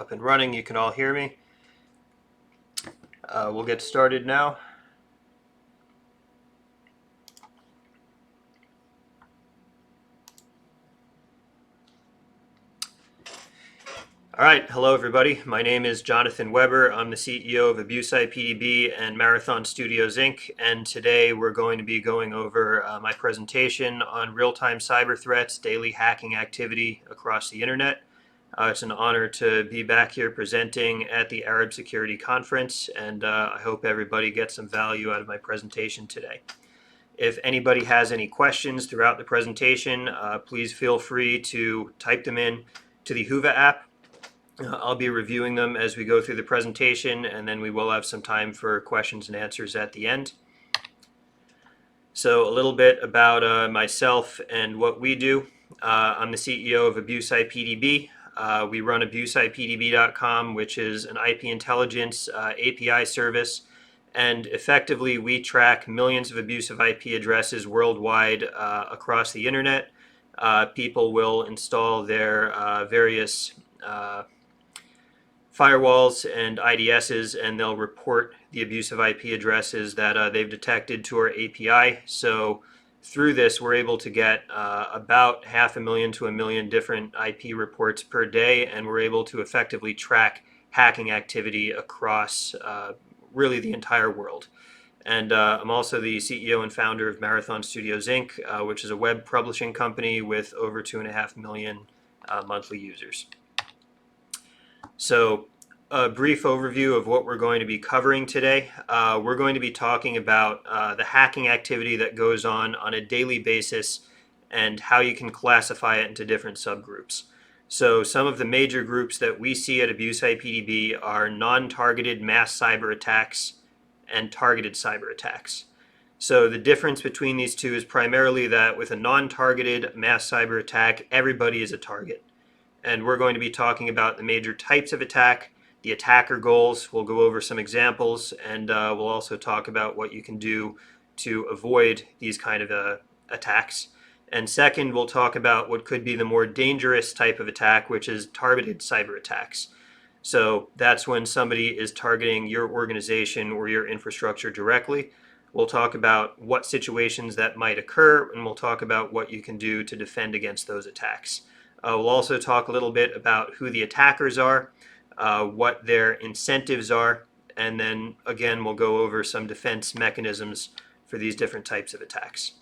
up and running. You can all hear me. We'll get started now. All right, hello everybody. My name is Jonathan Weber. I'm the CEO of ASC2021 and Marathon Studios Inc. And today we're going to be going over my presentation on real-time cyber threats, daily hacking activity across the internet. It's an honor to be back here presenting at the Arab Security Conference, and I hope everybody gets some value out of my presentation today. If anybody has any questions throughout the presentation, please feel free to type them in to the Whova app. I'll be reviewing them as we go through the presentation, and then we will have some time for questions and answers at the end. So a little bit about myself and what we do. I'm the CEO of ASC2021. We run abusipdb.com, which is an IP intelligence API service, and effectively we track millions of abusive IP addresses worldwide across the internet. People will install their various firewalls and IDSs, and they'll report the abusive IP addresses that they've detected to our API. So through this, we're able to get about 500,000 to 1 million different IP reports per day, and we're able to effectively track hacking activity across really the entire world. And I'm also the CEO and founder of Marathon Studios Inc., which is a web publishing company with over 2.5 million monthly users. So a brief overview of what we're going to be covering today. We're going to be talking about the hacking activity that goes on a daily basis and how you can classify it into different subgroups. So some of the major groups that we see at ASC2021 are non-targeted mass cyber attacks and targeted cyber attacks. So the difference between these two is primarily that with a non-targeted mass cyber attack, everybody is a target. And we're going to be talking about the major types of attack, the attacker goals. We'll go over some examples, and we'll also talk about what you can do to avoid these kind of attacks. And second, we'll talk about what could be the more dangerous type of attack, which is targeted cyber attacks. So that's when somebody is targeting your organization or your infrastructure directly. We'll talk about what situations that might occur, and we'll talk about what you can do to defend against those attacks. We'll also talk a little bit about who the attackers are, what their incentives are, and then again we'll go over some defense mechanisms for these different types of attacks.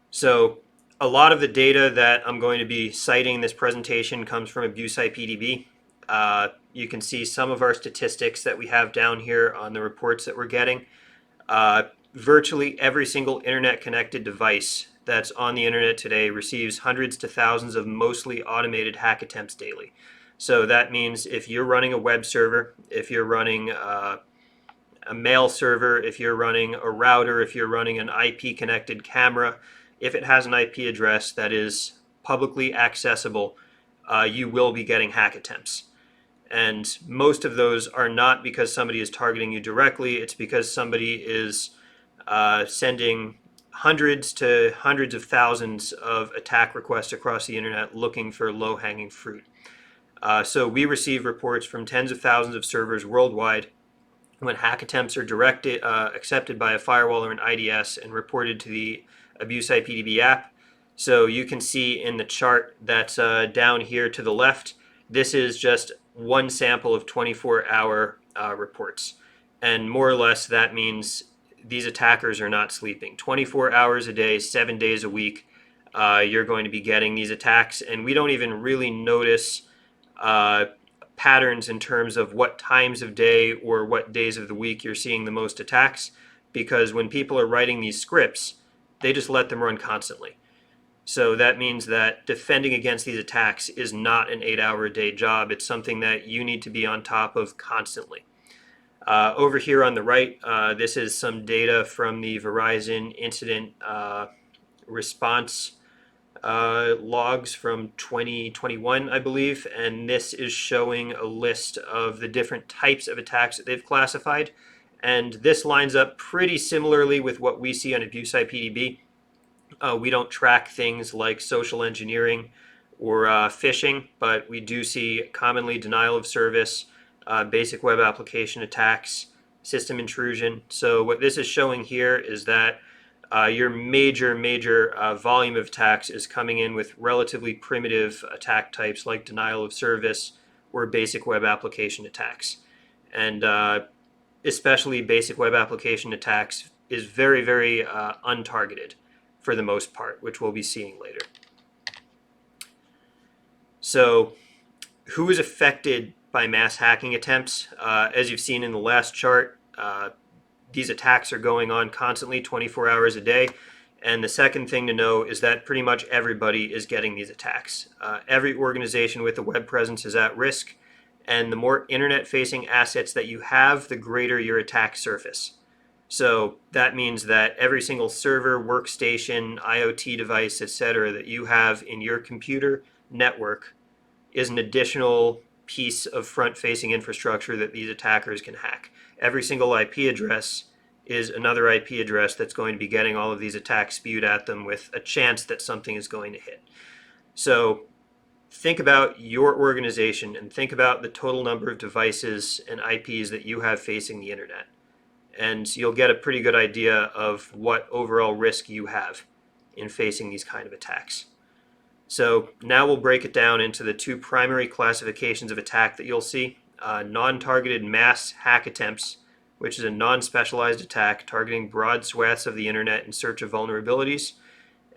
So a lot of the data that I'm going to be citing in this presentation comes from ASC2021. You can see some of our statistics that we have down here on the reports that we're getting. Virtually every single internet connected device that's on the internet today receives hundreds to thousands of mostly automated hack attempts daily. So that means if you're running a web server, if you're running a mail server, if you're running a router, if you're running an IP connected camera, if it has an IP address that is publicly accessible, you will be getting hack attempts. And most of those are not because somebody is targeting you directly, it's because somebody is sending hundreds of thousands of attack requests across the internet looking for low-hanging fruit. So we receive reports from tens of thousands of servers worldwide when hack attempts are accepted by a firewall or an IDS and reported to the ASC2021 app. So you can see in the chart that's down here to the left, this is just one sample of 24-hour reports. And more or less that means these attackers are not sleeping. 24 hours a day, 7 days a week, you're going to be getting these attacks. And we don't even really notice patterns in terms of what times of day or what days of the week you're seeing the most attacks, because when people are writing these scripts, they just let them run constantly. So that means that defending against these attacks is not an 8-hour-a-day job. It's something that you need to be on top of constantly. Over here on the right, this is some data from the Verizon incident response logs from 2021, I believe, and this is showing a list of the different types of attacks that they've classified. And this lines up pretty similarly with what we see on ASC2021. We don't track things like social engineering or phishing, but we do see commonly denial of service, basic web application attacks, system intrusion. So what this is showing here is that your major volume of attacks is coming in with relatively primitive attack types like denial of service or basic web application attacks. And especially basic web application attacks is very untargeted for the most part, which we'll be seeing later. So who is affected by mass hacking attempts? As you've seen in the last chart, these attacks are going on constantly, 24 hours a day. And the second thing to know is that pretty much everybody is getting these attacks. Every organization with a web presence is at risk, and the more internet-facing assets that you have, the greater your attack surface. So that means that every single server, workstation, IoT device, etc., that you have in your computer network is an additional piece of front-facing infrastructure that these attackers can hack. Every single IP address is another IP address that's going to be getting all of these attacks spewed at them with a chance that something is going to hit. So think about your organization and think about the total number of devices and IPs that you have facing the internet. And you'll get a pretty good idea of what overall risk you have in facing these kind of attacks. So now we'll break it down into the two primary classifications of attack that you'll see. Non-targeted mass hack attempts, which is a non-specialized attack targeting broad swaths of the internet in search of vulnerabilities,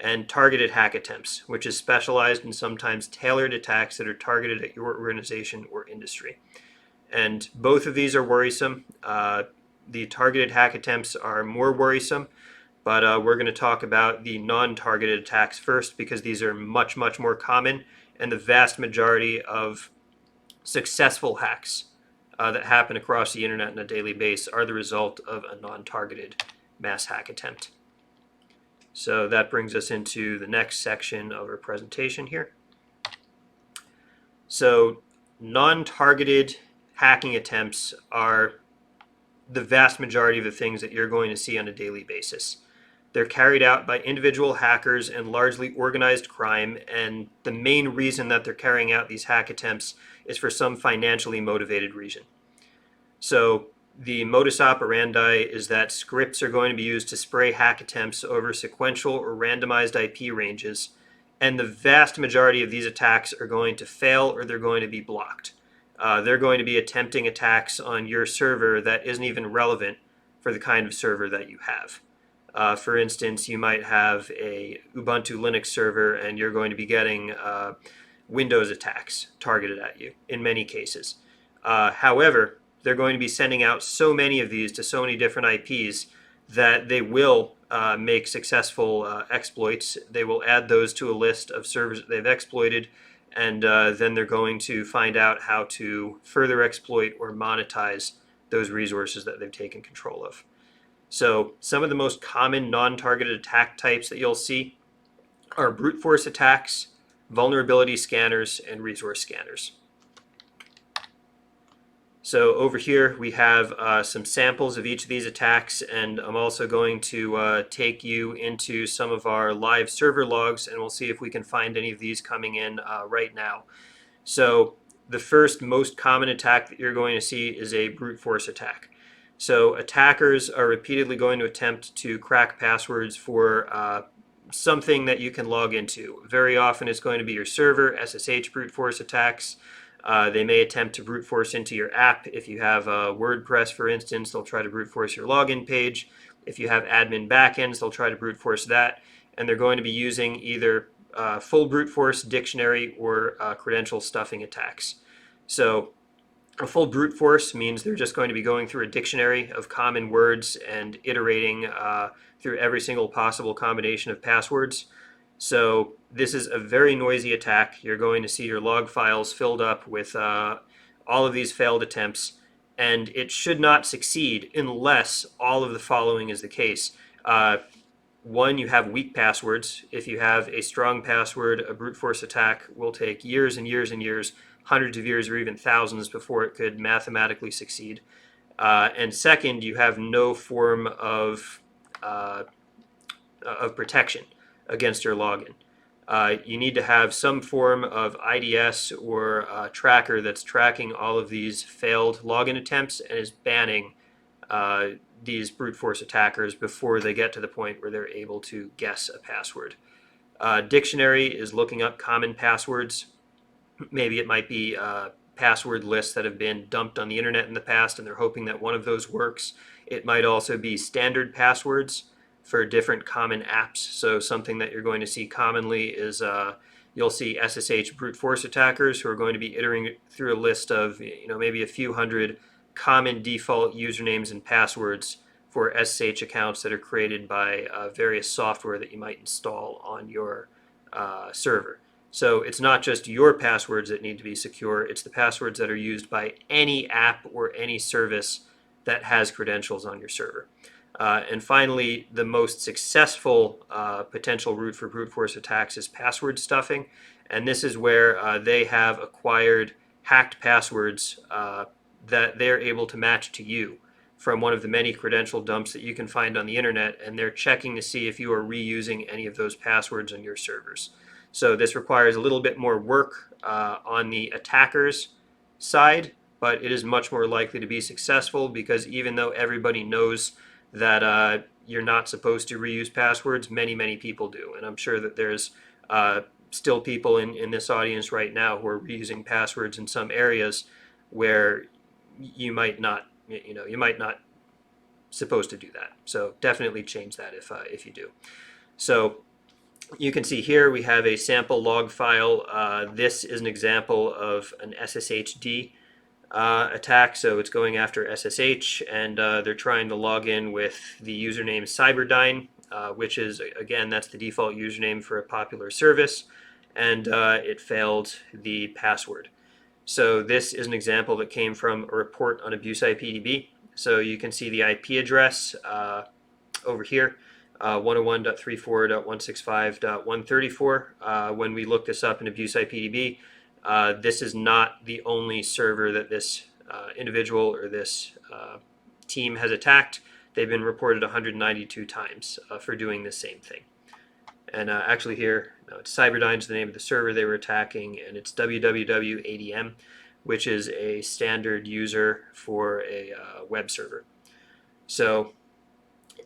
and targeted hack attempts, which is specialized and sometimes tailored attacks that are targeted at your organization or industry. And both of these are worrisome. The targeted hack attempts are more worrisome, but we're going to talk about the non-targeted attacks first because these are much more common, and the vast majority of successful hacks that happen across the internet on a daily basis are the result of a non-targeted mass hack attempt. So that brings us into the next section of our presentation here. So non-targeted hacking attempts are the vast majority of the things that you're going to see on a daily basis. They're carried out by individual hackers and largely organized crime, and the main reason that they're carrying out these hack attempts is for some financially motivated reason. So the modus operandi is that scripts are going to be used to spray hack attempts over sequential or randomized IP ranges, and the vast majority of these attacks are going to fail or they're going to be blocked. They're going to be attempting attacks on your server that isn't even relevant for the kind of server that you have. For instance, you might have a Ubuntu Linux server and you're going to be getting Windows attacks targeted at you in many cases. However, they're going to be sending out so many of these to so many different IPs that they will make successful exploits. They will add those to a list of servers that they've exploited, and then they're going to find out how to further exploit or monetize those resources that they've taken control of. So some of the most common non-targeted attack types that you'll see are brute force attacks, vulnerability scanners, and resource scanners. So over here we have some samples of each of these attacks, and I'm also going to take you into some of our live server logs, and we'll see if we can find any of these coming in right now. So the first most common attack that you're going to see is a brute force attack. So attackers are repeatedly going to attempt to crack passwords for something that you can log into. Very often it's going to be your server, SSH brute force attacks. They may attempt to brute force into your app. If you have WordPress, for instance, they'll try to brute force your login page. If you have admin backends, they'll try to brute force that. And they're going to be using either full brute force, dictionary, or credential stuffing attacks. So a full brute force means they're just going to be going through a dictionary of common words and iterating through every single possible combination of passwords. So this is a very noisy attack. You're going to see your log files filled up with all of these failed attempts, and it should not succeed unless all of the following is the case. One, you have weak passwords. If you have a strong password, a brute force attack will take years and years and years, hundreds of years or even thousands before it could mathematically succeed. And second, you have no form of protection against your login. You need to have some form of IDS or tracker that's tracking all of these failed login attempts and is banning uh, these brute force attackers before they get to the point where they're able to guess a password. Dictionary is looking up common passwords. Maybe it might be password lists that have been dumped on the internet in the past and they're hoping that one of those works. It might also be standard passwords for different common apps. So something that you're going to see commonly is you'll see SSH brute force attackers who are going to be iterating through a list of maybe a few hundred common default usernames and passwords for SSH accounts that are created by various software that you might install on your server. So it's not just your passwords that need to be secure, it's the passwords that are used by any app or any service that has credentials on your server. And finally, the most successful potential route for brute force attacks is password stuffing. And this is where they have acquired hacked passwords that they're able to match to you from one of the many credential dumps that you can find on the internet. And they're checking to see if you are reusing any of those passwords on your servers. So this requires a little bit more work on the attacker's side, but it is much more likely to be successful because even though everybody knows that you're not supposed to reuse passwords, many people do. And I'm sure that there's still people in this audience right now who are reusing passwords in some areas where you might not, you might not supposed to do that. So definitely change that if you do. So you can see here we have a sample log file. This is an example of an SSHD attack. So it's going after SSH and they're trying to log in with the username Cyberdyne, which is, again, that's the default username for a popular service. And it failed the password. So this is an example that came from a report on AbuseIPDB. So you can see the IP address over here. 101.34.165.134. When we look this up in AbuseIPDB, this is not the only server that this individual or this team has attacked. They've been reported 192 times for doing the same thing. And actually here, no, it's Cyberdyne is the name of the server they were attacking, and it's www.adm, which is a standard user for a web server. So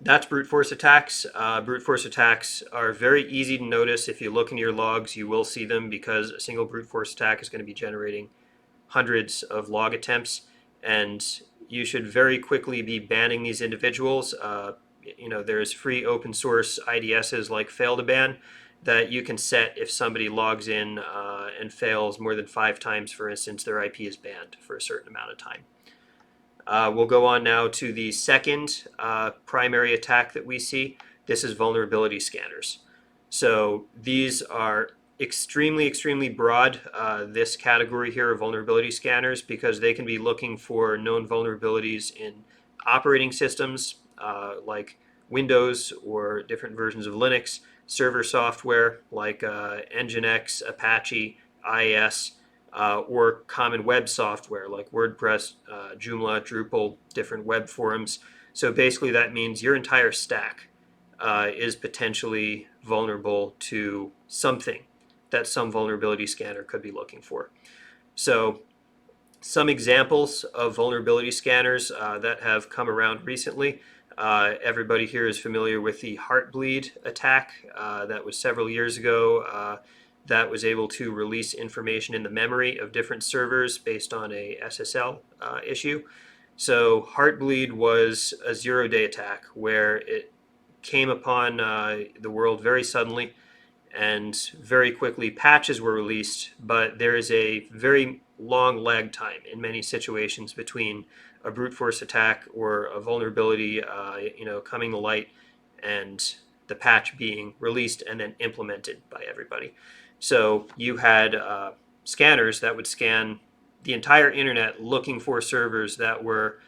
that's brute force attacks. Brute force attacks are very easy to notice. If you look in your logs, you will see them because a single brute force attack is going to be generating hundreds of log attempts, and you should very quickly be banning these individuals. There's free open source IDSs like fail to ban that you can set if somebody logs in and fails more than 5 times, for instance, their IP is banned for a certain amount of time. We'll go on now to the second primary attack that we see. This is vulnerability scanners. So these are extremely broad, this category here of vulnerability scanners, because they can be looking for known vulnerabilities in operating systems like Windows or different versions of Linux, server software like Nginx, Apache, IIS, or common web software like WordPress, Joomla, Drupal, different web forums. So basically that means your entire stack is potentially vulnerable to something that some vulnerability scanner could be looking for. So some examples of vulnerability scanners that have come around recently. Everybody here is familiar with the Heartbleed attack that was several years ago. That was able to release information in the memory of different servers based on a SSL issue. So Heartbleed was a zero-day attack where it came upon the world very suddenly, and very quickly patches were released, but there is a very long lag time in many situations between a brute force attack or a vulnerability coming to light and the patch being released and then implemented by everybody. So you had scanners that would scan the entire internet looking for servers that were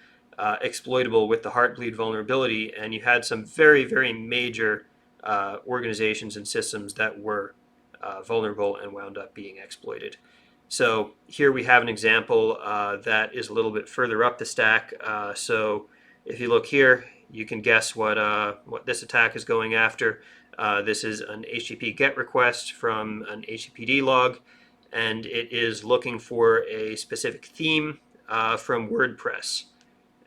exploitable with the Heartbleed vulnerability, and you had some very major organizations and systems that were vulnerable and wound up being exploited. So here we have an example that is a little bit further up the stack. So if you look here, you can guess what this attack is going after. This is an HTTP GET request from an HTTPD log, and it is looking for a specific theme from WordPress,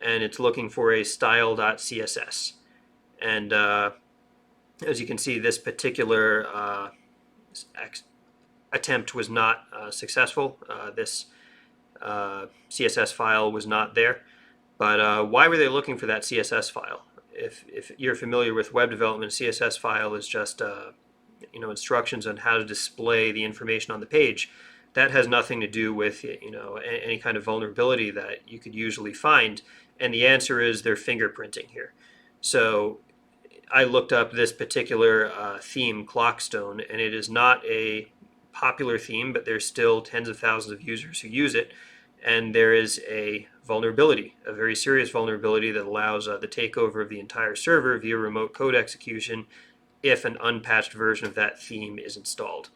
and it's looking for a style.css. And as you can see, this particular attempt was not successful. This CSS file was not there. But why were they looking for that CSS file? If you're familiar with web development, a CSS file is just instructions on how to display the information on the page. That has nothing to do with any kind of vulnerability that you could usually find. And the answer is they're fingerprinting here. So I looked up this particular theme, Clockstone, and it is not a popular theme, but there's still tens of thousands of users who use it. And there is a vulnerability, a very serious vulnerability that allows the takeover of the entire server via remote code execution if an unpatched version of that theme is installed.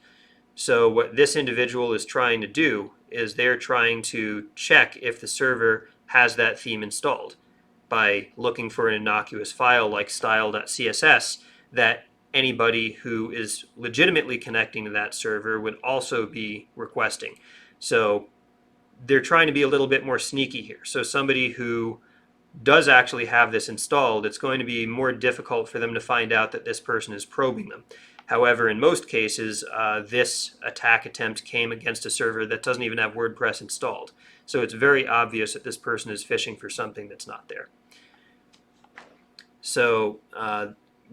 So what this individual is trying to do is they're trying to check if the server has that theme installed by looking for an innocuous file like style.css that anybody who is legitimately connecting to that server would also be requesting. So they're trying to be a little bit more sneaky here. So somebody who does actually have this installed, it's going to be more difficult for them to find out that this person is probing them. However, in most cases, this attack attempt came against a server that doesn't even have WordPress installed. So it's very obvious that this person is fishing for something that's not there. So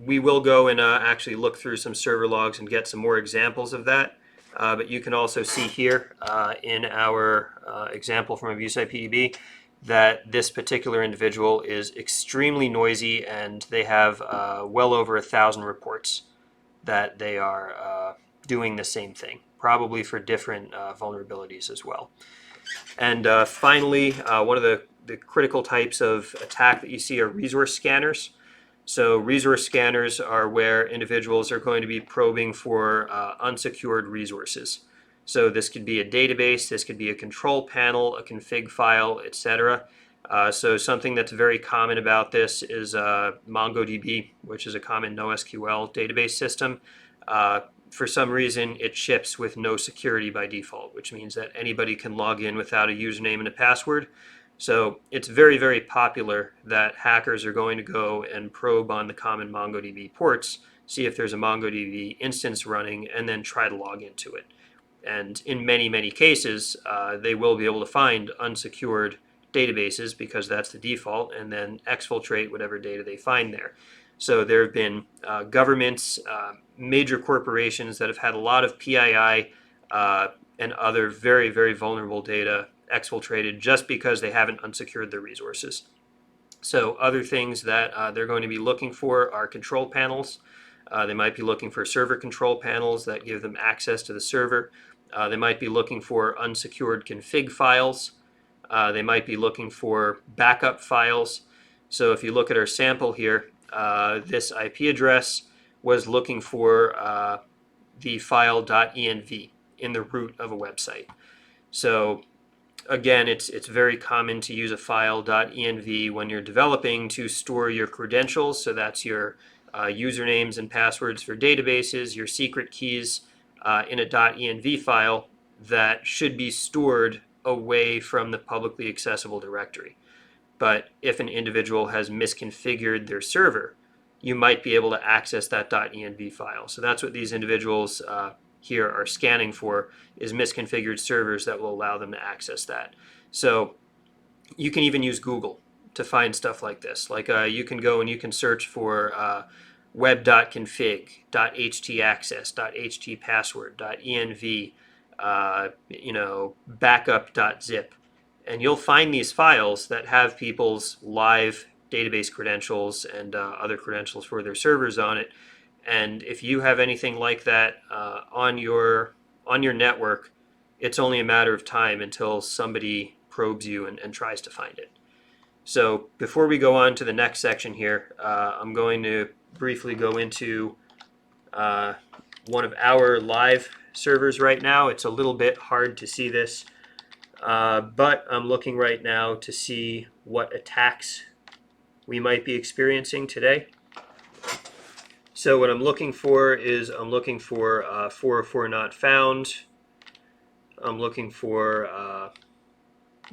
we will go and actually look through some server logs and get some more examples of that. But you can also see here in our example from abuse IPDB that this particular individual is extremely noisy, and they have well over 1,000 reports that they are doing the same thing, probably for different vulnerabilities as well. And finally, one of the critical types of attack that you see are resource scanners. So resource scanners are where individuals are going to be probing for unsecured resources. So this could be a database, this could be a control panel, a config file, etc. So something that's very common about this is MongoDB, which is a common NoSQL database system. For some reason, it ships with no security by default, which means that anybody can log in without a username and a password. So it's very, very popular that hackers are going to go and probe on the common MongoDB ports, see if there's a MongoDB instance running, and then try to log into it. And in many, many cases, they will be able to find unsecured databases because that's the default, and then exfiltrate whatever data they find there. So there have been governments, major corporations that have had a lot of PII and other very, very vulnerable data exfiltrated just because they haven't unsecured their resources. So other things that they're going to be looking for are control panels. They might be looking for server control panels that give them access to the server. They might be looking for unsecured config files. They might be looking for backup files. So if you look at our sample here, this IP address was looking for the file .env in the root of a website. So again, it's very common to use a file .env when you're developing to store your credentials. So that's your usernames and passwords for databases, your secret keys in a .env file that should be stored away from the publicly accessible directory. But if an individual has misconfigured their server, you might be able to access that .env file. So that's what these individuals here are scanning for, is misconfigured servers that will allow them to access that. So you can even use Google to find stuff like this. Like you can go and you can search for web.config, .htaccess, .htpassword, .env, backup.zip. And you'll find these files that have people's live database credentials and other credentials for their servers on it. And if you have anything like that on your network, it's only a matter of time until somebody probes you and tries to find it. So before we go on to the next section here, I'm going to briefly go into one of our live servers right now. It's a little bit hard to see this, but I'm looking right now to see what attacks we might be experiencing today. So what I'm looking for is I'm looking for 404 not found. I'm looking for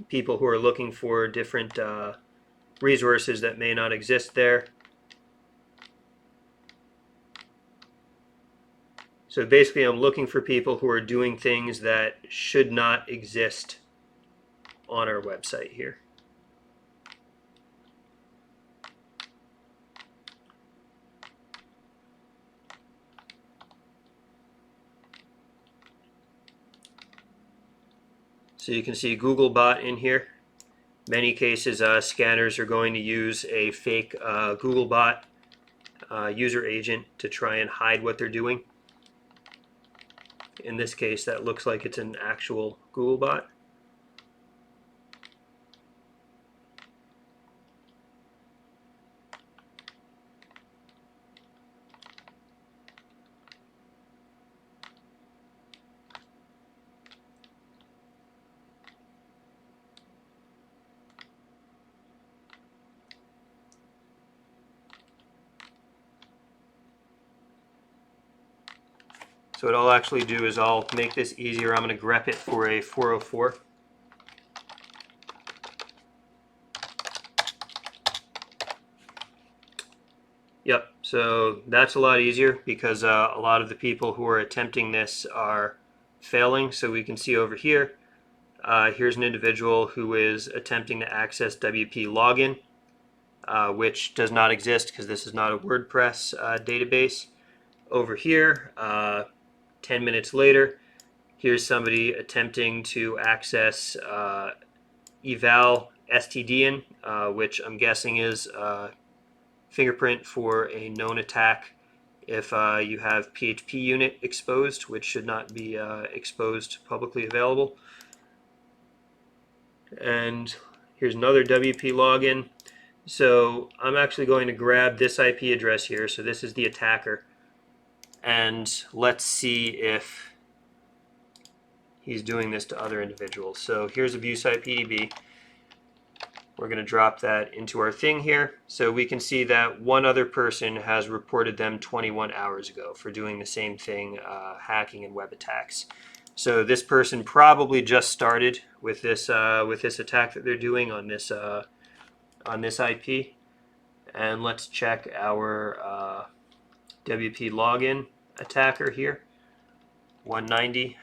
people who are looking for different resources that may not exist there. So basically I'm looking for people who are doing things that should not exist on our website here. So you can see Googlebot in here. Many cases, scanners are going to use a fake Googlebot user agent to try and hide what they're doing. In this case, that looks like it's an actual Googlebot. So what I'll actually do is I'll make this easier. I'm going to grep it for a 404. Yep, so that's a lot easier because a lot of the people who are attempting this are failing. So we can see over here, here's an individual who is attempting to access WP login, which does not exist because this is not a WordPress database. Over here, 10 minutes later, here's somebody attempting to access eval stdin, which I'm guessing is fingerprint for a known attack if you have PHP unit exposed, which should not be exposed publicly available. And here's another WP login. So I'm actually going to grab this IP address here. So this is the attacker. And let's see if he's doing this to other individuals. So here's abuse IPDB. We're going to drop that into our thing here. So we can see that one other person has reported them 21 hours ago for doing the same thing, hacking and web attacks. So this person probably just started with this attack that they're doing on this IP. And let's check our WP login attacker here, 190.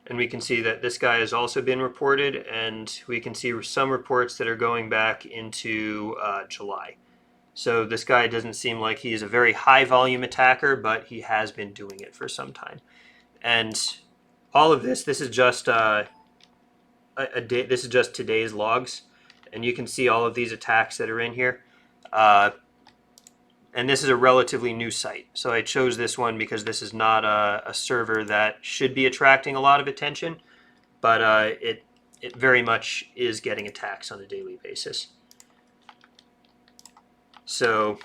And we can see that this guy has also been reported, and we can see some reports that are going back into July. So this guy doesn't seem like he's a very high volume attacker, but he has been doing it for some time. And all of this is just this is just today's logs, and you can see all of these attacks that are in here. And this is a relatively new site. So I chose this one because this is not a server that should be attracting a lot of attention, but it very much is getting attacks on a daily basis. So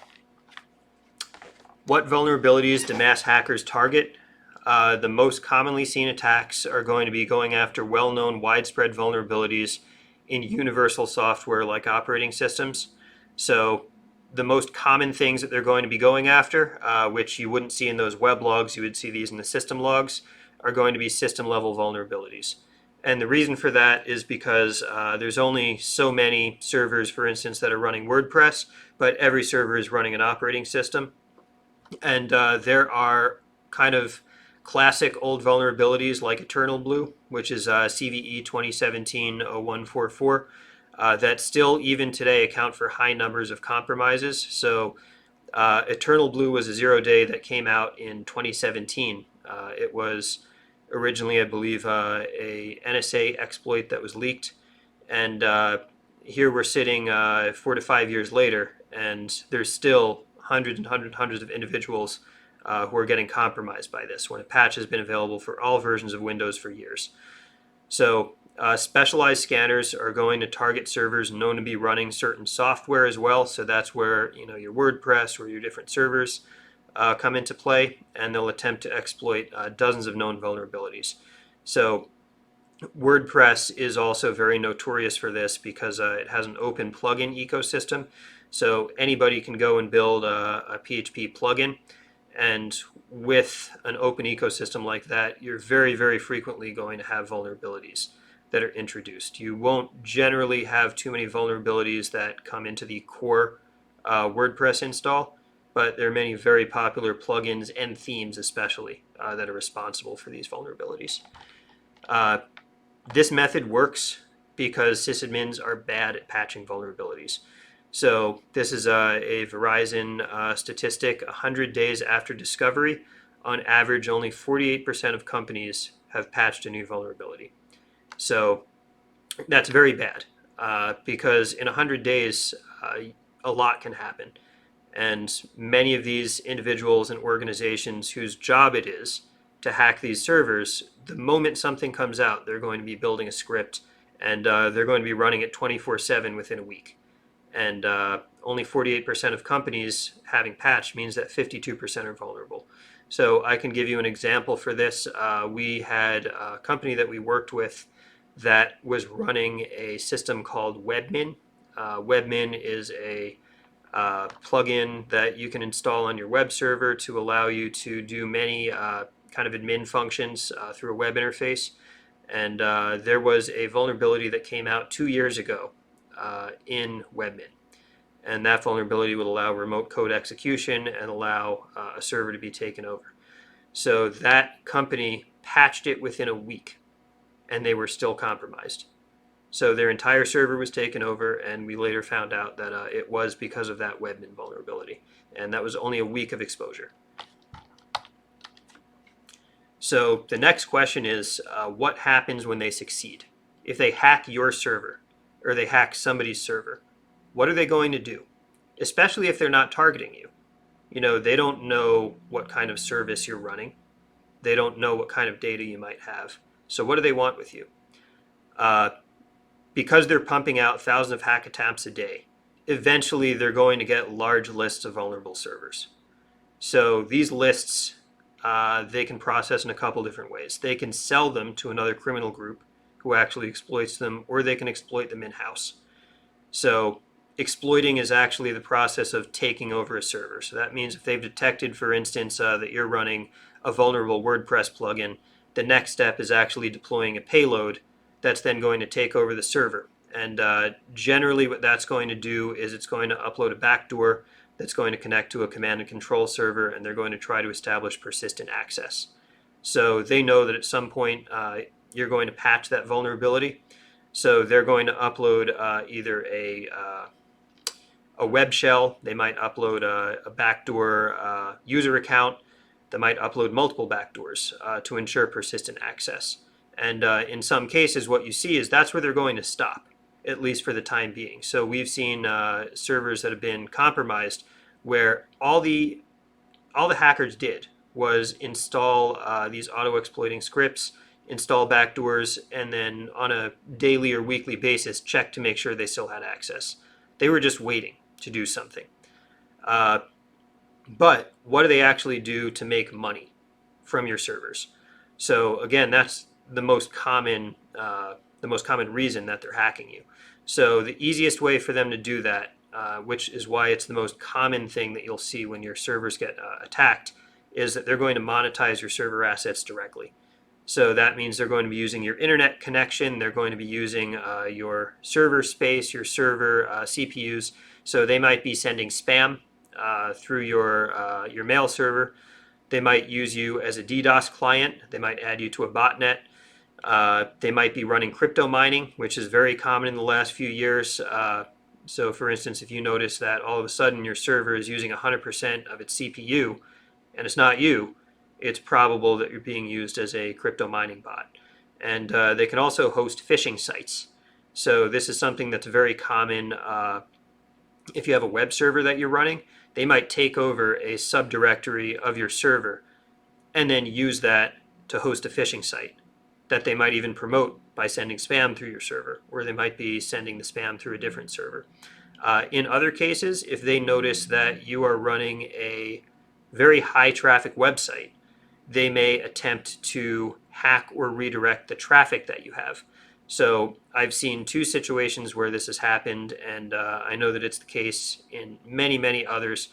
what vulnerabilities do mass hackers target? The most commonly seen attacks are going to be going after well-known widespread vulnerabilities in universal software like operating systems. So the most common things that they're going to be going after, which you wouldn't see in those web logs, you would see these in the system logs, are going to be system level vulnerabilities. And the reason for that is because there's only so many servers, for instance, that are running WordPress, but every server is running an operating system. And there are kind of classic old vulnerabilities like Eternal Blue, which is CVE 2017-0144, that still even today account for high numbers of compromises. So Eternal Blue was a 0-day that came out in 2017. It was originally, I believe, a NSA exploit that was leaked. And here we're sitting 4 to 5 years later, and there's still hundreds of individuals who are getting compromised by this when a patch has been available for all versions of Windows for years. So specialized scanners are going to target servers known to be running certain software as well. So that's where your WordPress or your different servers come into play, and they'll attempt to exploit dozens of known vulnerabilities. So WordPress is also very notorious for this because it has an open plugin ecosystem. So anybody can go and build a PHP plugin. And with an open ecosystem like that, you're very, very frequently going to have vulnerabilities that are introduced. You won't generally have too many vulnerabilities that come into the core WordPress install, but there are many very popular plugins and themes especially that are responsible for these vulnerabilities. This method works because sysadmins are bad at patching vulnerabilities. So this is a Verizon statistic. 100 days after discovery, on average, only 48% of companies have patched a new vulnerability. So that's very bad because in 100 days, a lot can happen. And many of these individuals and organizations whose job it is to hack these servers, the moment something comes out, they're going to be building a script and they're going to be running it 24/7 within a week. And only 48% of companies having patched means that 52% are vulnerable. So I can give you an example for this. We had a company that we worked with that was running a system called Webmin. Webmin is a plugin that you can install on your web server to allow you to do many kind of admin functions through a web interface. And there was a vulnerability that came out 2 years ago in Webmin. And that vulnerability would allow remote code execution and allow a server to be taken over. So that company patched it within a week, and they were still compromised. So their entire server was taken over, and we later found out that it was because of that Webmin vulnerability. And that was only a week of exposure. So the next question is, what happens when they succeed? If they hack your server, or they hack somebody's server, what are they going to do? Especially if they're not targeting you. You know, they don't know what kind of service you're running. They don't know what kind of data you might have. So what do they want with you? Because they're pumping out thousands of hack attempts a day, eventually they're going to get large lists of vulnerable servers. So these lists, they can process in a couple different ways. They can sell them to another criminal group who actually exploits them, or they can exploit them in-house. So exploiting is actually the process of taking over a server. So that means if they've detected, for instance, that you're running a vulnerable WordPress plugin, the next step is actually deploying a payload that's then going to take over the server. And generally what that's going to do is it's going to upload a backdoor that's going to connect to a command and control server, and they're going to try to establish persistent access. So they know that at some point you're going to patch that vulnerability. So they're going to upload either a web shell, they might upload a backdoor user account, they might upload multiple backdoors to ensure persistent access. And in some cases, what you see is that's where they're going to stop, at least for the time being. So we've seen servers that have been compromised where all the hackers did was install these auto-exploiting scripts, install backdoors, and then on a daily or weekly basis check to make sure they still had access. They were just waiting to do something. But what do they actually do to make money from your servers? So again, that's the most common reason that they're hacking you. So the easiest way for them to do that, which is why it's the most common thing that you'll see when your servers get attacked, is that they're going to monetize your server assets directly. So that means they're going to be using your internet connection, they're going to be using your server space, your server CPUs. So they might be sending spam through your mail server. They might use you as a DDoS client. They might add you to a botnet. They might be running crypto mining, which is very common in the last few years. So for instance, if you notice that all of a sudden your server is using 100% of its CPU, and it's not you, it's probable that you're being used as a crypto mining bot. And they can also host phishing sites. So this is something that's very common. If you have a web server that you're running, they might take over a subdirectory of your server and then use that to host a phishing site that they might even promote by sending spam through your server, or they might be sending the spam through a different server. In other cases, if they notice that you are running a very high traffic website, they may attempt to hack or redirect the traffic that you have. So I've seen two situations where this has happened, and I know that it's the case in many, many others.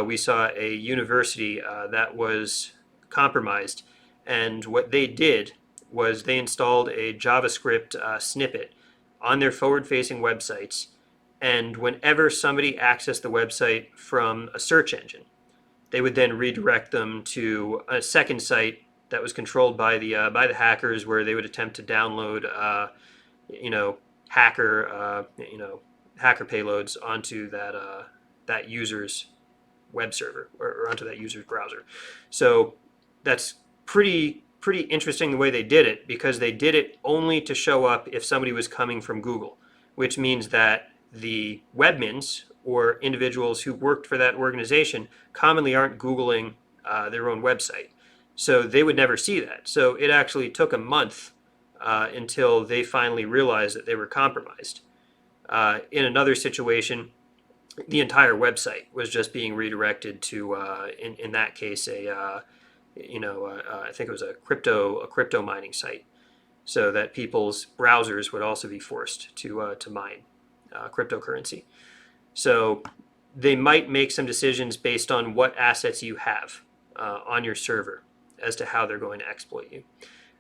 We saw a university that was compromised, and what they did was they installed a JavaScript snippet on their forward-facing websites, and whenever somebody accessed the website from a search engine, they would then redirect them to a second site that was controlled by the hackers, where they would attempt to download, you know, hacker, hacker payloads onto that user's web server, or onto that user's browser. So that's pretty interesting the way they did it, because they did it only to show up if somebody was coming from Google, which means that the webmins, or individuals who worked for that organization, commonly aren't Googling their own website. So they would never see that. So it actually took a month until they finally realized that they were compromised. In another situation, the entire website was just being redirected to, in that case, I think it was a crypto mining site, so that people's browsers would also be forced to mine cryptocurrency. So they might make some decisions based on what assets you have on your server as to how they're going to exploit you.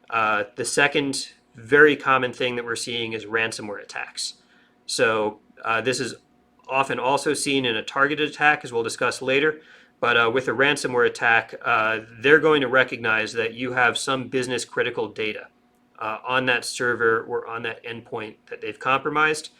The second very common thing that we're seeing is ransomware attacks. So this is often also seen in a targeted attack, as we'll discuss later. But with a ransomware attack, they're going to recognize that you have some business critical data on that server or on that endpoint that they've compromised,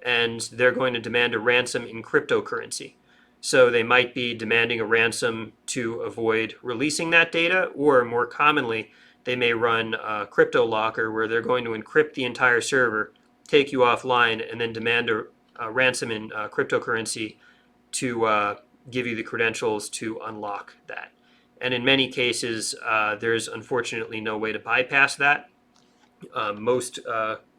and they're going to demand a ransom in cryptocurrency. So they might be demanding a ransom to avoid releasing that data, or more commonly, they may run a crypto locker, where they're going to encrypt the entire server, take you offline, and then demand a ransom in cryptocurrency to give you the credentials to unlock that. And in many cases, there's unfortunately no way to bypass that. Most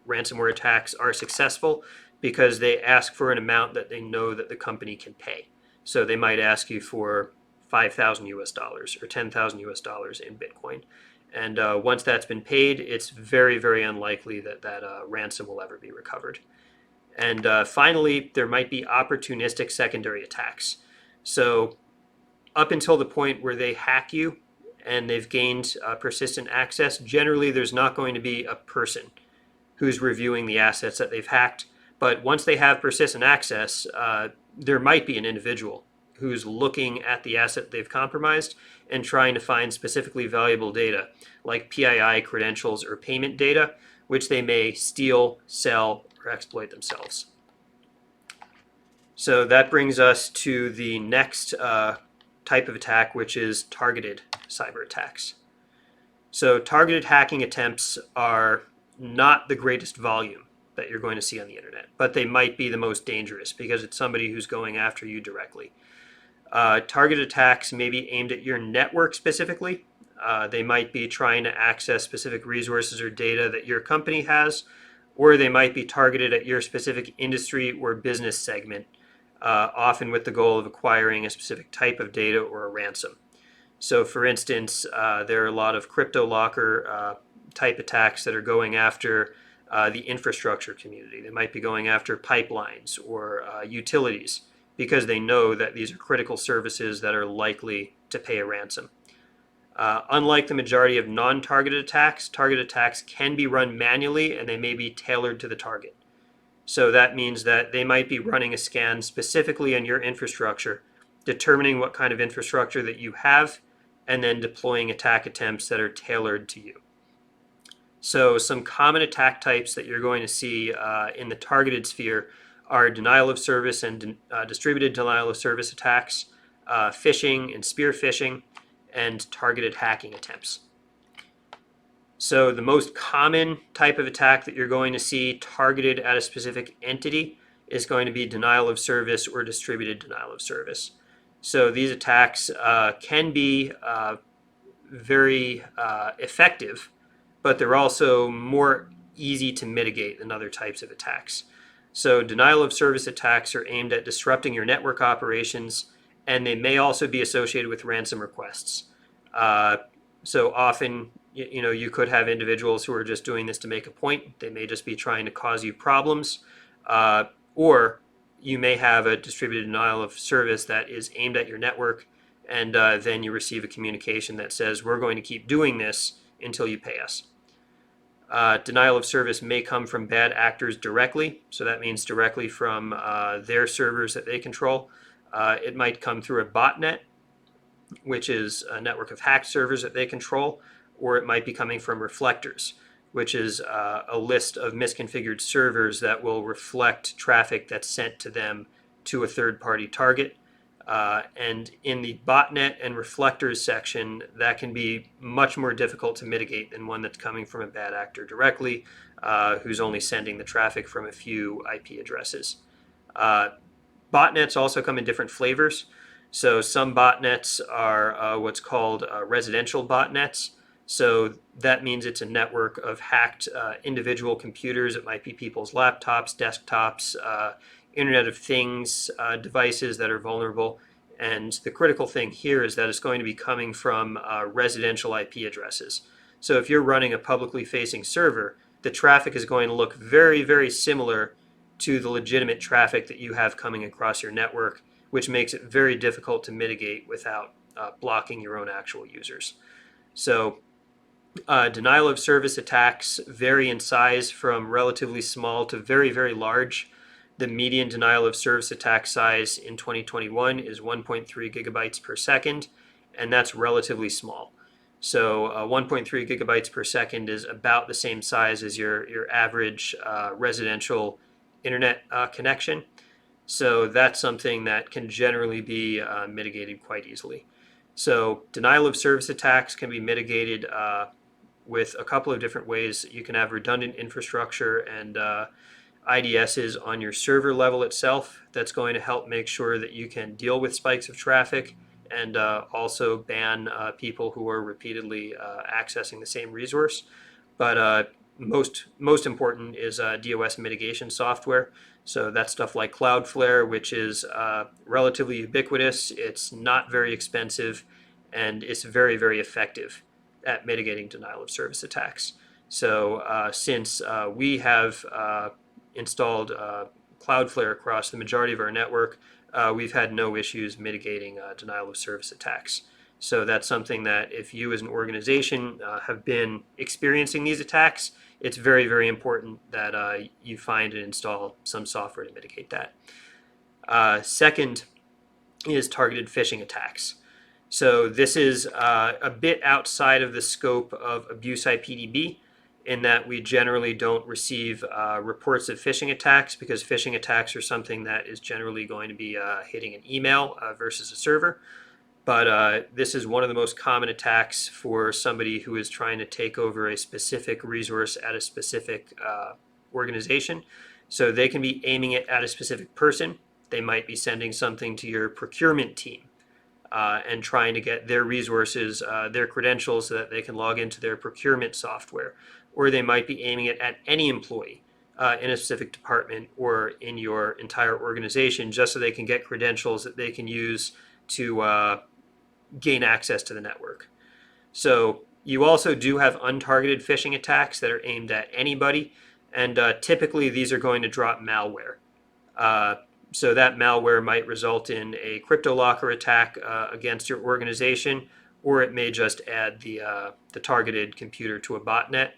ransomware attacks are successful because they ask for an amount that they know that the company can pay. So they might ask you for 5,000 US dollars or 10,000 US dollars in Bitcoin. And once that's been paid, it's very, very unlikely that that ransom will ever be recovered. And finally, there might be opportunistic secondary attacks. So up until the point where they hack you and they've gained persistent access, generally there's not going to be a person who's reviewing the assets that they've hacked. But once they have persistent access, there might be an individual who's looking at the asset they've compromised and trying to find specifically valuable data, like PII credentials or payment data, which they may steal, sell, or exploit themselves. So that brings us to the next type of attack, which is targeted cyber attacks. So targeted hacking attempts are not the greatest volume that you're going to see on the internet, but they might be the most dangerous because it's somebody who's going after you directly. Targeted attacks may be aimed at your network specifically. They might be trying to access specific resources or data that your company has, or they might be targeted at your specific industry or business segment, often with the goal of acquiring a specific type of data or a ransom. So for instance, there are a lot of crypto locker type attacks that are going after the infrastructure community. They might be going after pipelines or utilities, because they know that these are critical services that are likely to pay a ransom. Unlike the majority of non-targeted attacks, targeted attacks can be run manually, and they may be tailored to the target. So that means that they might be running a scan specifically on your infrastructure, determining what kind of infrastructure that you have, and then deploying attack attempts that are tailored to you. So some common attack types that you're going to see in the targeted sphere are denial of service and distributed denial of service attacks, phishing and spear phishing, and targeted hacking attempts. So the most common type of attack that you're going to see targeted at a specific entity is going to be denial of service or distributed denial of service. So these attacks can be very effective, but they're also more easy to mitigate than other types of attacks. So denial of service attacks are aimed at disrupting your network operations, and they may also be associated with ransom requests. So often You could have individuals who are just doing this to make a point. They may just be trying to cause you problems. Or you may have a distributed denial of service that is aimed at your network, and then you receive a communication that says, we're going to keep doing this until you pay us. Denial of service may come from bad actors directly, so that means directly from their servers that they control. It might come through a botnet, which is a network of hacked servers that they control, or it might be coming from reflectors, which is a list of misconfigured servers that will reflect traffic that's sent to them to a third-party target. And in the botnet and reflectors section, that can be much more difficult to mitigate than one that's coming from a bad actor directly, who's only sending the traffic from a few IP addresses. Botnets also come in different flavors. So some botnets are what's called residential botnets. So that means it's a network of hacked individual computers. It might be people's laptops, desktops, Internet of Things devices that are vulnerable. And the critical thing here is that it's going to be coming from residential IP addresses. So if you're running a publicly facing server, the traffic is going to look very, very similar to the legitimate traffic that you have coming across your network, which makes it very difficult to mitigate without blocking your own actual users. So denial of service attacks vary in size from relatively small to very, very large. The median denial of service attack size in 2021 is 1.3 gigabytes per second, and that's relatively small. So 1.3 gigabytes per second is about the same size as your average residential internet connection. So that's something that can generally be mitigated quite easily. So denial of service attacks can be mitigated with a couple of different ways. You can have redundant infrastructure and IDSs on your server level itself. That's going to help make sure that you can deal with spikes of traffic and also ban people who are repeatedly accessing the same resource. But most important is DOS mitigation software. So that's stuff like Cloudflare, which is relatively ubiquitous. It's not very expensive, and it's very, very effective at mitigating denial of service attacks. So since we have installed Cloudflare across the majority of our network, we've had no issues mitigating denial of service attacks. So that's something that if you as an organization have been experiencing these attacks, it's very, very important that you find and install some software to mitigate that. Second is targeted phishing attacks. So this is a bit outside of the scope of abuse IPDB, in that we generally don't receive reports of phishing attacks, because phishing attacks are something that is generally going to be hitting an email versus a server. But this is one of the most common attacks for somebody who is trying to take over a specific resource at a specific organization. So they can be aiming it at a specific person. They might be sending something to your procurement team and trying to get their resources, their credentials, so that they can log into their procurement software. Or they might be aiming it at any employee in a specific department or in your entire organization, just so they can get credentials that they can use to gain access to the network. So you also do have untargeted phishing attacks that are aimed at anybody, and typically these are going to drop malware. So that malware might result in a crypto locker attack against your organization, or it may just add the targeted computer to a botnet.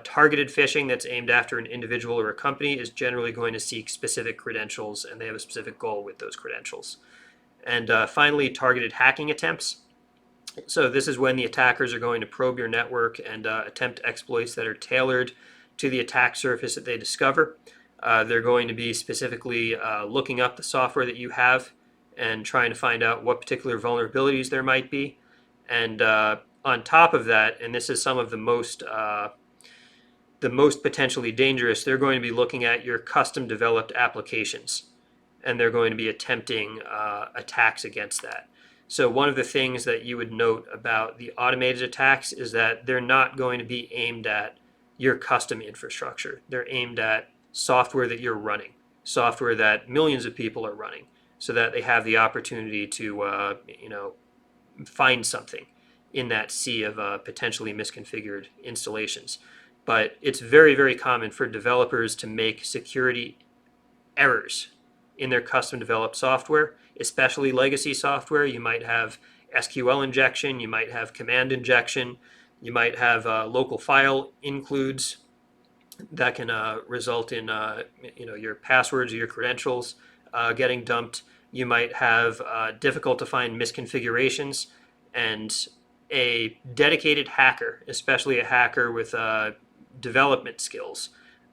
Targeted phishing that's aimed after an individual or a company is generally going to seek specific credentials, and they have a specific goal with those credentials. And finally, targeted hacking attempts. So this is when the attackers are going to probe your network and attempt exploits that are tailored to the attack surface that they discover. They're going to be specifically looking up the software that you have and trying to find out what particular vulnerabilities there might be. And on top of that, and this is some of the most potentially dangerous, they're going to be looking at your custom developed applications, and they're going to be attempting attacks against that. So one of the things that you would note about the automated attacks is that they're not going to be aimed at your custom infrastructure. They're aimed at software that you're running, software that millions of people are running, so that they have the opportunity to find something in that sea of potentially misconfigured installations. But it's very, very common for developers to make security errors in their custom developed software, especially legacy software. You might have SQL injection, you might have command injection, you might have local file includes that can result in your passwords or your credentials getting dumped. You might have difficult to find misconfigurations, and a dedicated hacker, especially a hacker with development skills,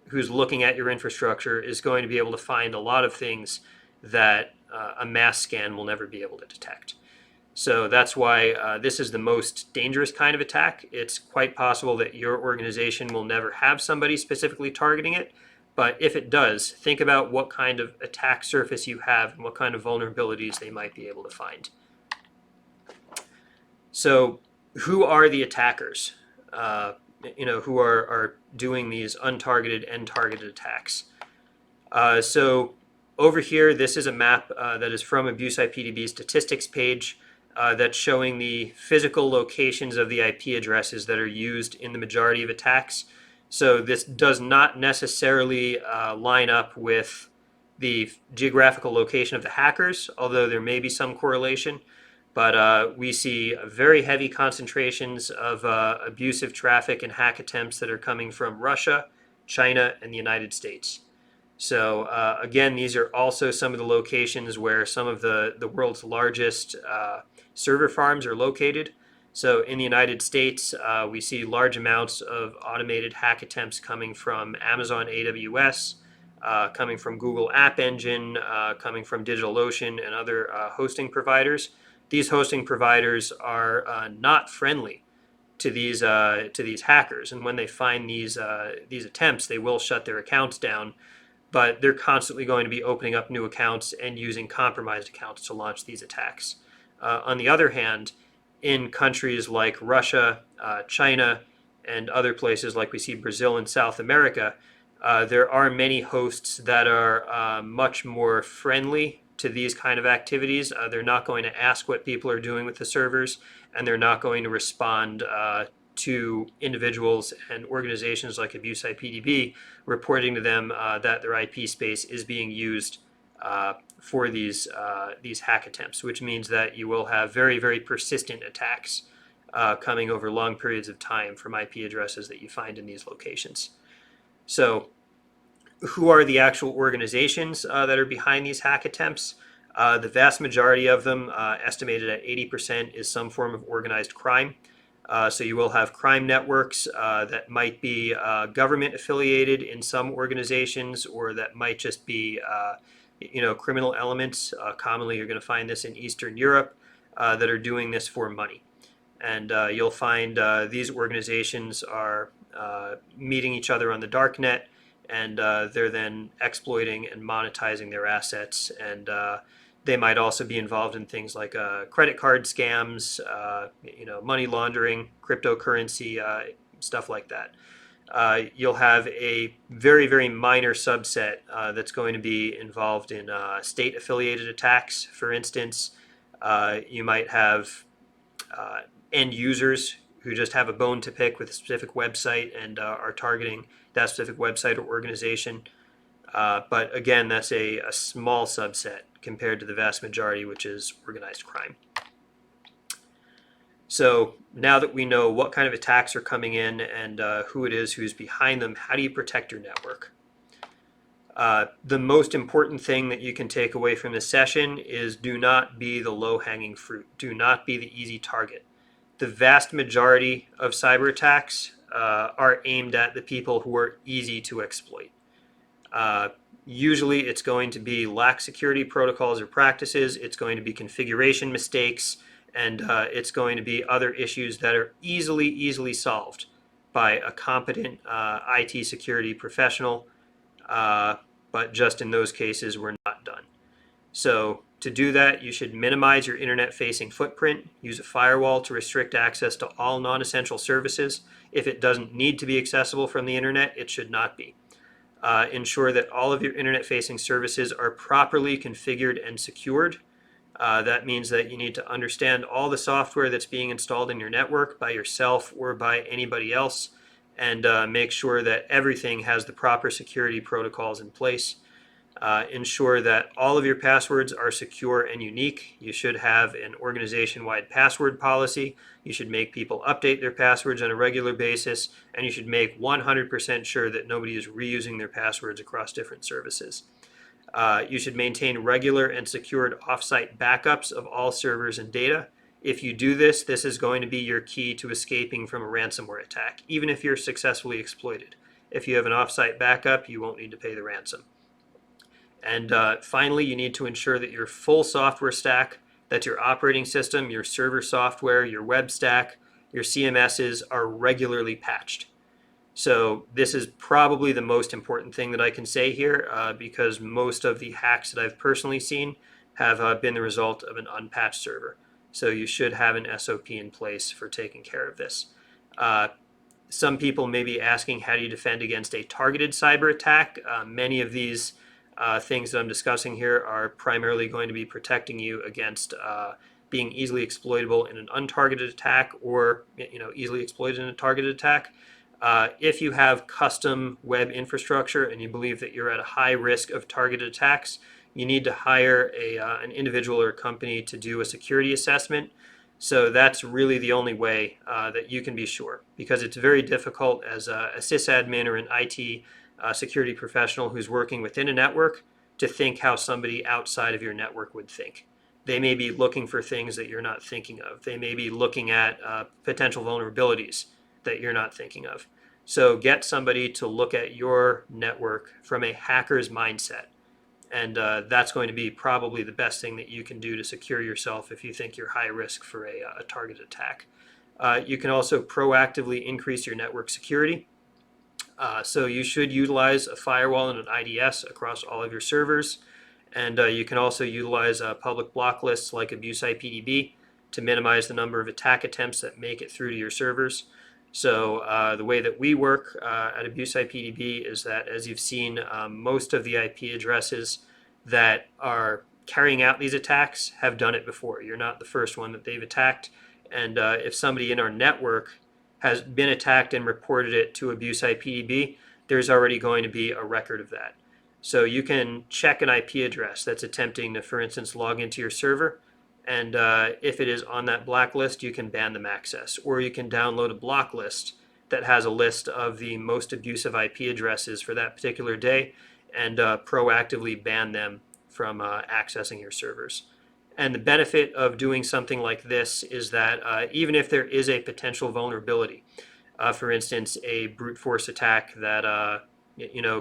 who's looking at your infrastructure, is going to be able to find a lot of things that a mass scan will never be able to detect. So that's why this is the most dangerous kind of attack. It's quite possible that your organization will never have somebody specifically targeting it. But if it does, think about what kind of attack surface you have and what kind of vulnerabilities they might be able to find. So who are the attackers? Who are doing these untargeted and targeted attacks? So over here, this is a map that is from AbuseIPDB statistics page that's showing the physical locations of the IP addresses that are used in the majority of attacks. So this does not necessarily line up with the geographical location of the hackers, although there may be some correlation. But we see very heavy concentrations of abusive traffic and hack attempts that are coming from Russia, China, and the United States. So again, these are also some of the locations where some of the world's largest server farms are located. So in the United States, we see large amounts of automated hack attempts coming from Amazon AWS, coming from Google App Engine, coming from DigitalOcean and other hosting providers. These hosting providers are not friendly to these hackers, and when they find these attempts, they will shut their accounts down. But they're constantly going to be opening up new accounts and using compromised accounts to launch these attacks. On the other hand, in countries like Russia, China, and other places like we see Brazil and South America, there are many hosts that are much more friendly to these kind of activities. They're not going to ask what people are doing with the servers, and they're not going to respond to individuals and organizations like AbuseIPDB reporting to them that their IP space is being used for these hack attempts, which means that you will have very, very persistent attacks coming over long periods of time from IP addresses that you find in these locations. So who are the actual organizations that are behind these hack attempts? The vast majority of them, estimated at 80%, is some form of organized crime. So you will have crime networks that might be government affiliated in some organizations, or that might just be criminal elements. Commonly you're going to find this in Eastern Europe that are doing this for money. And you'll find these organizations are meeting each other on the dark net, and they're then exploiting and monetizing their assets. And they might also be involved in things like credit card scams, money laundering, cryptocurrency, stuff like that. You'll have a very, very minor subset that's going to be involved in state-affiliated attacks. For instance, you might have end users who just have a bone to pick with a specific website and are targeting that specific website or organization. But again, that's a small subset compared to the vast majority, which is organized crime. So now that we know what kind of attacks are coming in and who it is who's behind them, how do you protect your network? The most important thing that you can take away from this session is do not be the low-hanging fruit. Do not be the easy target. The vast majority of cyber attacks are aimed at the people who are easy to exploit. Usually it's going to be lax security protocols or practices, it's going to be configuration mistakes, and it's going to be other issues that are easily solved by a competent IT security professional, but just in those cases were not done. So to do that, you should minimize your internet-facing footprint, use a firewall to restrict access to all non-essential services. If it doesn't need to be accessible from the internet, it should not be. Ensure that all of your internet-facing services are properly configured and secured. That means that you need to understand all the software that's being installed in your network by yourself or by anybody else, and make sure that everything has the proper security protocols in place. Ensure that all of your passwords are secure and unique. You should have an organization-wide password policy. You should make people update their passwords on a regular basis, and you should make 100% sure that nobody is reusing their passwords across different services. You should maintain regular and secured offsite backups of all servers and data. If you do this, this is going to be your key to escaping from a ransomware attack, even if you're successfully exploited. If you have an offsite backup, you won't need to pay the ransom. And finally, you need to ensure that your full software stack, that your operating system, your server software, your web stack, your CMSs are regularly patched. So this is probably the most important thing that I can say here, because most of the hacks that I've personally seen have been the result of an unpatched server. So you should have an SOP in place for taking care of this. Some people may be asking, how do you defend against a targeted cyber attack? Many of these things that I'm discussing here are primarily going to be protecting you against being easily exploitable in an untargeted attack, or easily exploited in a targeted attack. If you have custom web infrastructure and you believe that you're at a high risk of targeted attacks, you need to hire an individual or a company to do a security assessment. So that's really the only way that you can be sure, because it's very difficult as a sysadmin or an IT security professional who's working within a network to think how somebody outside of your network would think. They may be looking for things that you're not thinking of. They may be looking at potential vulnerabilities that you're not thinking of. So get somebody to look at your network from a hacker's mindset. And that's going to be probably the best thing that you can do to secure yourself if you think you're high risk for a targeted attack. You can also proactively increase your network security. So you should utilize a firewall and an IDS across all of your servers. And you can also utilize public block lists like AbuseIPDB to minimize the number of attack attempts that make it through to your servers. So the way that we work at AbuseIPDB is that, as you've seen, most of the IP addresses that are carrying out these attacks have done it before. You're not the first one that they've attacked. And if somebody in our network has been attacked and reported it to AbuseIPDB, there's already going to be a record of that. So you can check an IP address that's attempting to, for instance, log into your server. And if it is on that blacklist, you can ban them access. Or you can download a block list that has a list of the most abusive IP addresses for that particular day, and proactively ban them from accessing your servers. And the benefit of doing something like this is that even if there is a potential vulnerability, for instance, a brute force attack that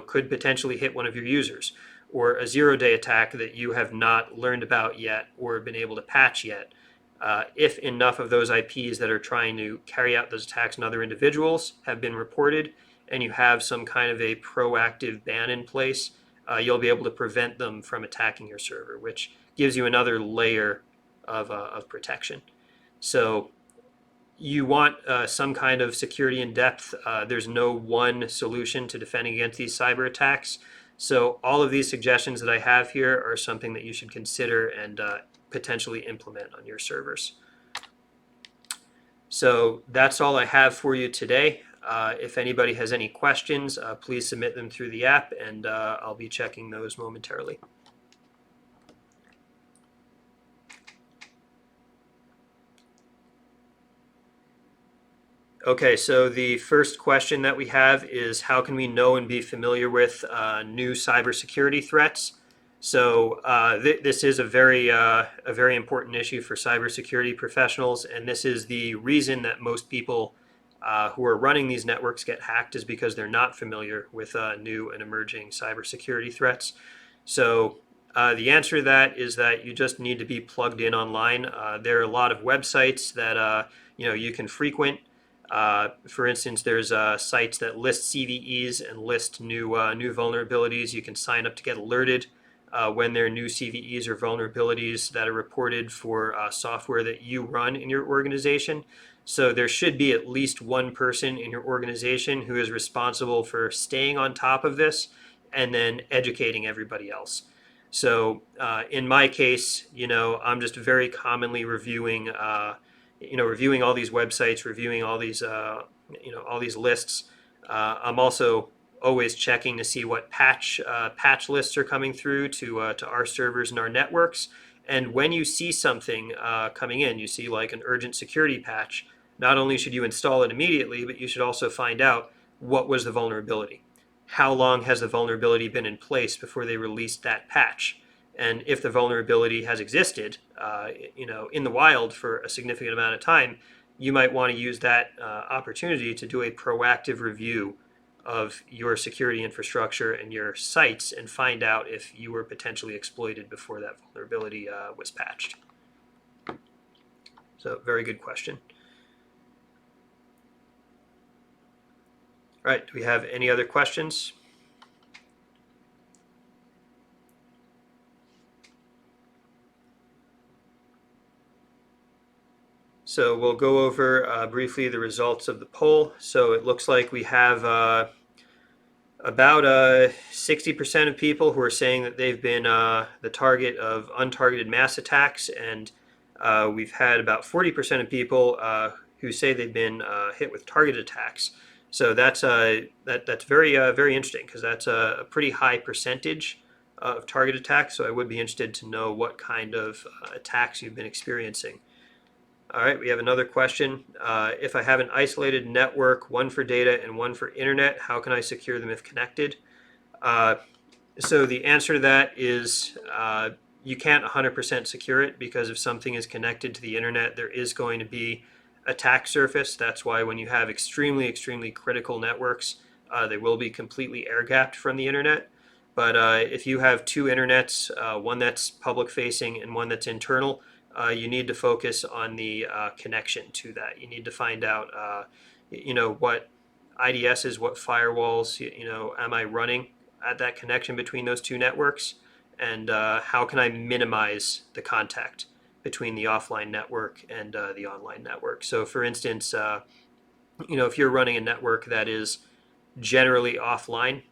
could potentially hit one of your users, or a zero-day attack that you have not learned about yet or been able to patch yet, if enough of those IPs that are trying to carry out those attacks on other individuals have been reported, and you have some kind of a proactive ban in place, you'll be able to prevent them from attacking your server, which gives you another layer of protection. So you want some kind of security in depth. There's no one solution to defending against these cyber attacks. So all of these suggestions that I have here are something that you should consider and potentially implement on your servers. So that's all I have for you today. If anybody has any questions, please submit them through the app, and I'll be checking those momentarily. Okay, so the first question that we have is, how can we know and be familiar with new cybersecurity threats? So this is a very important issue for cybersecurity professionals, and this is the reason that most people who are running these networks get hacked, is because they're not familiar with new and emerging cybersecurity threats. So the answer to that is that you just need to be plugged in online. There are a lot of websites that you can frequent. For instance, there's sites that list CVEs and list new vulnerabilities. You can sign up to get alerted when there are new CVEs or vulnerabilities that are reported for software that you run in your organization. So there should be at least one person in your organization who is responsible for staying on top of this and then educating everybody else. So in my case, I'm just very commonly reviewing, reviewing all these websites, reviewing all these, all these lists. I'm also always checking to see what patch lists are coming through to our servers and our networks. And when you see something coming in, you see like an urgent security patch, not only should you install it immediately, but you should also find out what was the vulnerability. How long has the vulnerability been in place before they released that patch? And if the vulnerability has existed, in the wild for a significant amount of time, you might want to use that opportunity to do a proactive review of your security infrastructure and your sites and find out if you were potentially exploited before that vulnerability was patched. So, very good question. All right, do we have any other questions? So we'll go over briefly the results of the poll. So it looks like we have about 60% of people who are saying that they've been the target of untargeted mass attacks, and we've had about 40% of people who say they've been hit with target attacks. So that's that's very interesting, because that's a pretty high percentage of target attacks. So I would be interested to know what kind of attacks you've been experiencing. All right, we have another question. If I have an isolated network, one for data and one for internet, how can I secure them if connected? So the answer to that is you can't 100% secure it, because if something is connected to the internet, there is going to be attack surface. That's why when you have extremely critical networks, they will be completely air gapped from the internet. But if you have two internets, one that's public facing and one that's internal, you need to focus on the connection to that. You need to find out, what IDSs, what firewalls, am I running at that connection between those two networks, and how can I minimize the contact between the offline network and the online network. So, for instance, if you're running a network that is generally offline,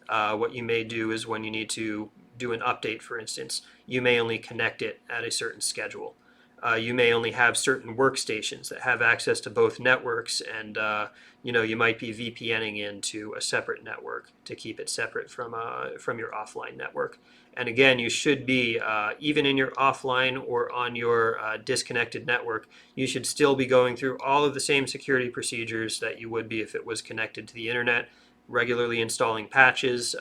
what you may do is when you need to do an update, for instance, you may only connect it at a certain schedule. You may only have certain workstations that have access to both networks, and you might be VPNing into a separate network to keep it separate from your offline network. And again, you should be even in your offline or on your disconnected network, you should still be going through all of the same security procedures that you would be if it was connected to the internet. Regularly installing patches,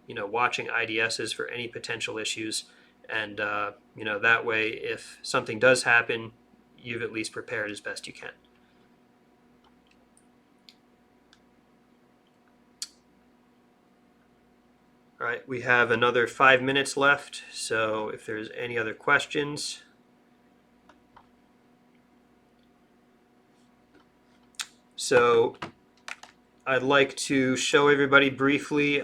watching IDSs for any potential issues, and that way, if something does happen, you've at least prepared as best you can. All right, we have another 5 minutes left, so if there's any other questions. So I'd like to show everybody briefly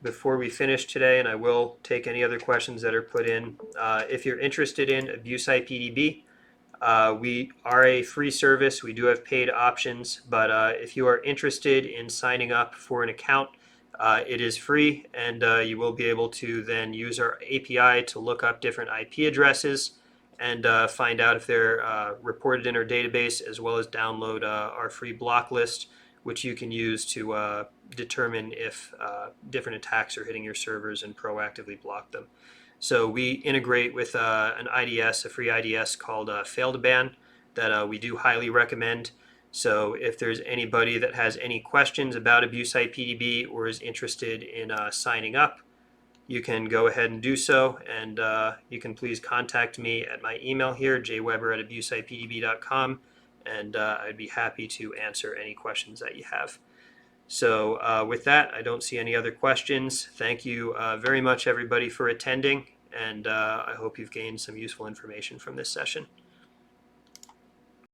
before we finish today, and I will take any other questions that are put in. If you're interested in Abuse IPDB, we are a free service. We do have paid options, but if you are interested in signing up for an account, it is free, and you will be able to then use our API to look up different IP addresses and find out if they're reported in our database, as well as download our free block list, which you can use to determine if different attacks are hitting your servers and proactively block them. So we integrate with an IDS, a free IDS called Fail2Ban, that we do highly recommend. So if there's anybody that has any questions about Abuse IPDB or is interested in signing up, you can go ahead and do so, and you can please contact me at my email here, jweber@abuseipdb.com, and I'd be happy to answer any questions that you have. So with that, I don't see any other questions. Thank you very much, everybody, for attending, and I hope you've gained some useful information from this session.